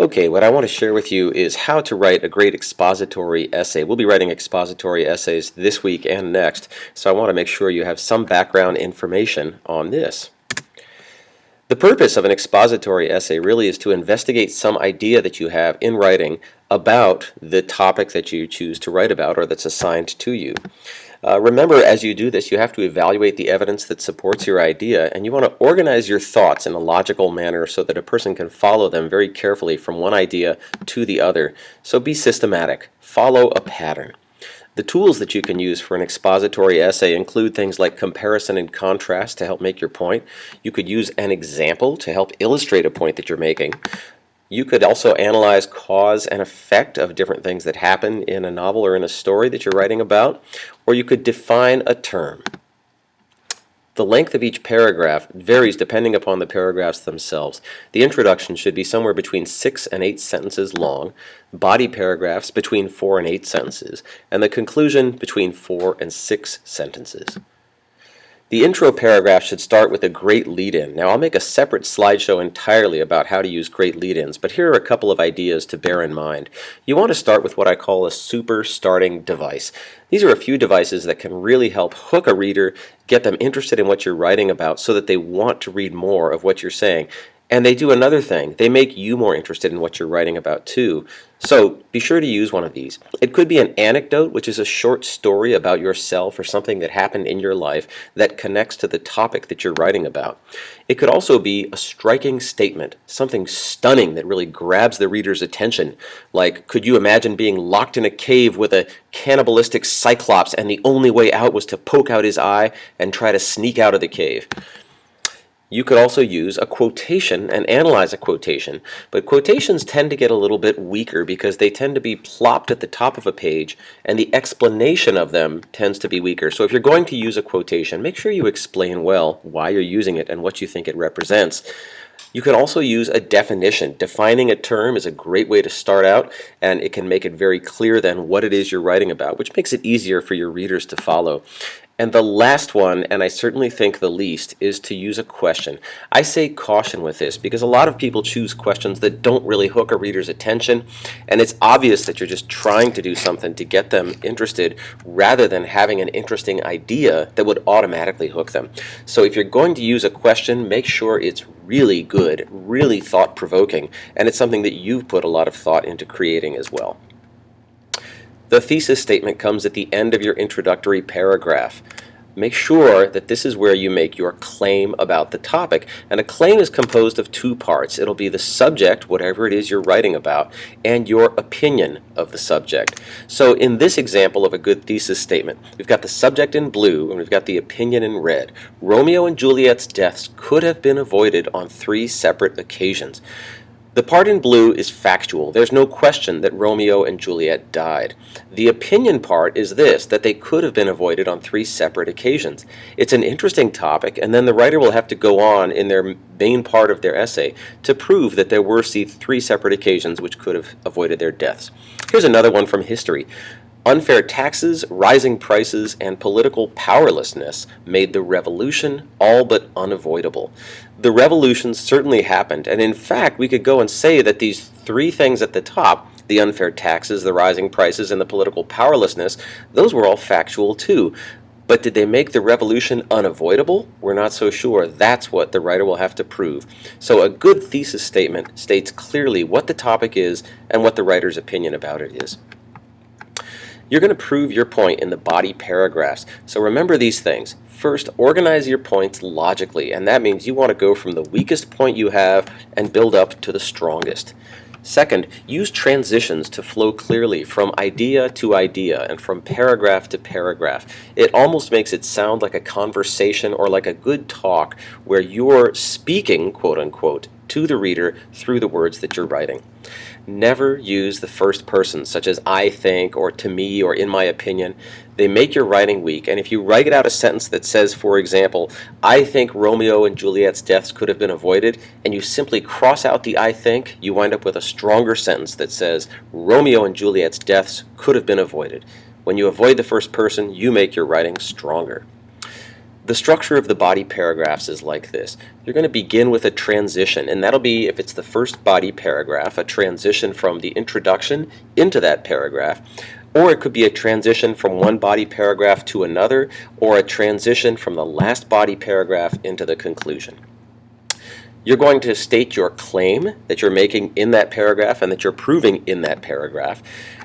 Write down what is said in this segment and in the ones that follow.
Okay, what I want to share with you is how to write a great expository essay. We'll be writing expository essays this week and next, so I want to make sure you have some background information on this. The purpose of an expository essay really is to investigate some idea that you have in writing about the topic that you choose to write about or that's assigned to you. Remember, as you do this, you have to evaluate the evidence that supports your idea, and you want to organize your thoughts in a logical manner so that a person can follow them very carefully from one idea to the other. So be systematic. Follow a pattern. The tools that you can use for an expository essay include things like comparison and contrast to help make your point. You could use an example to help illustrate a point that you're making. You could also analyze cause and effect of different things that happen in a novel or in a story that you're writing about, or you could define a term. The length of each paragraph varies depending upon the paragraphs themselves. The introduction should be somewhere between 6 and 8 sentences long, body paragraphs between 4 and 8 sentences, and the conclusion between 4 and 6 sentences. The intro paragraph should start with a great lead-in. Now, I'll make a separate slideshow entirely about how to use great lead-ins, but here are a couple of ideas to bear in mind. You want to start with what I call a super starting device. These are a few devices that can really help hook a reader, get them interested in what you're writing about so that they want to read more of what you're saying. And they do another thing. They make you more interested in what you're writing about too. So be sure to use one of these. It could be an anecdote, which is a short story about yourself or something that happened in your life that connects to the topic that you're writing about. It could also be a striking statement, something stunning that really grabs the reader's attention. Like, could you imagine being locked in a cave with a cannibalistic cyclops and the only way out was to poke out his eye and try to sneak out of the cave? You could also use a quotation and analyze a quotation, but quotations tend to get a little bit weaker because they tend to be plopped at the top of a page, and the explanation of them tends to be weaker. So if you're going to use a quotation, make sure you explain well why you're using it and what you think it represents. You can also use a definition. Defining a term is a great way to start out, and it can make it very clear then what it is you're writing about, which makes it easier for your readers to follow. And the last one, and I certainly think the least, is to use a question. I say caution with this because a lot of people choose questions that don't really hook a reader's attention, and it's obvious that you're just trying to do something to get them interested rather than having an interesting idea that would automatically hook them. So if you're going to use a question, make sure it's really good, really thought-provoking, and it's something that you've put a lot of thought into creating as well. The thesis statement comes at the end of your introductory paragraph. Make sure that this is where you make your claim about the topic. And a claim is composed of two parts. It'll be the subject, whatever it is you're writing about, and your opinion of the subject. So in this example of a good thesis statement, we've got the subject in blue and we've got the opinion in red. Romeo and Juliet's deaths could have been avoided on 3 separate occasions. The part in blue is factual. There's no question that Romeo and Juliet died. The opinion part is this, that they could have been avoided on 3 separate occasions. It's an interesting topic, and then the writer will have to go on in their main part of their essay to prove that there were 3 separate occasions which could have avoided their deaths. Here's another one from history. Unfair taxes, rising prices, and political powerlessness made the revolution all but unavoidable. The revolution certainly happened, and in fact, we could go and say that these 3 things at the top, the unfair taxes, the rising prices, and the political powerlessness, those were all factual too. But did they make the revolution unavoidable? We're not so sure. That's what the writer will have to prove. So a good thesis statement states clearly what the topic is and what the writer's opinion about it is. You're going to prove your point in the body paragraphs. So remember these things. First, organize your points logically, and that means you want to go from the weakest point you have and build up to the strongest. Second, use transitions to flow clearly from idea to idea and from paragraph to paragraph. It almost makes it sound like a conversation or like a good talk where you're speaking, quote unquote, to the reader through the words that you're writing. Never use the first person, such as I think, or to me, or in my opinion. They make your writing weak, and if you write out a sentence that says, for example, I think Romeo and Juliet's deaths could have been avoided, and you simply cross out the I think, you wind up with a stronger sentence that says, Romeo and Juliet's deaths could have been avoided. When you avoid the first person, you make your writing stronger. The structure of the body paragraphs is like this. You're going to begin with a transition, and that'll be, if it's the first body paragraph, a transition from the introduction into that paragraph, or it could be a transition from one body paragraph to another, or a transition from the last body paragraph into the conclusion. You're going to state your claim that you're making in that paragraph and that you're proving in that paragraph.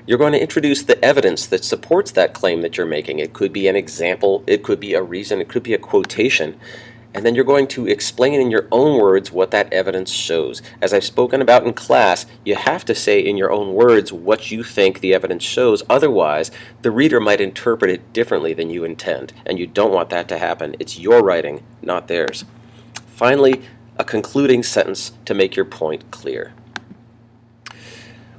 You're going to introduce the evidence that supports that claim that you're making. It could be an example, it could be a reason, it could be a quotation. And then you're going to explain in your own words what that evidence shows. As I've spoken about in class, you have to say in your own words what you think the evidence shows. Otherwise, the reader might interpret it differently than you intend. And you don't want that to happen. It's your writing, not theirs. Finally, a concluding sentence to make your point clear.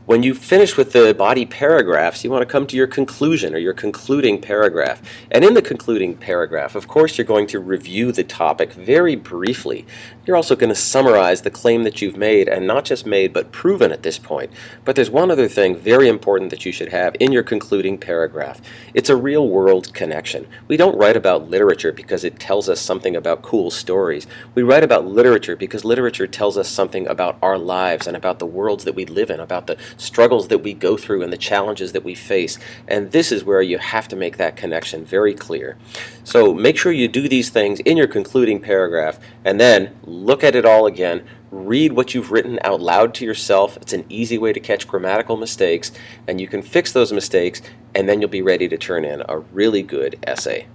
When you finish with the body paragraphs, you want to come to your conclusion or your concluding paragraph. And in the concluding paragraph, of course, you're going to review the topic very briefly. You're also going to summarize the claim that you've made, and not just made, but proven at this point. But there's one other thing very important that you should have in your concluding paragraph. It's a real-world connection. We don't write about literature because it tells us something about cool stories. We write about literature because literature tells us something about our lives and about the worlds that we live in, about the struggles that we go through and the challenges that we face. And this is where you have to make that connection very clear. So make sure you do these things in your concluding paragraph, and then look at it all again. Read what you've written out loud to yourself. It's an easy way to catch grammatical mistakes, and you can fix those mistakes, and then you'll be ready to turn in a really good essay.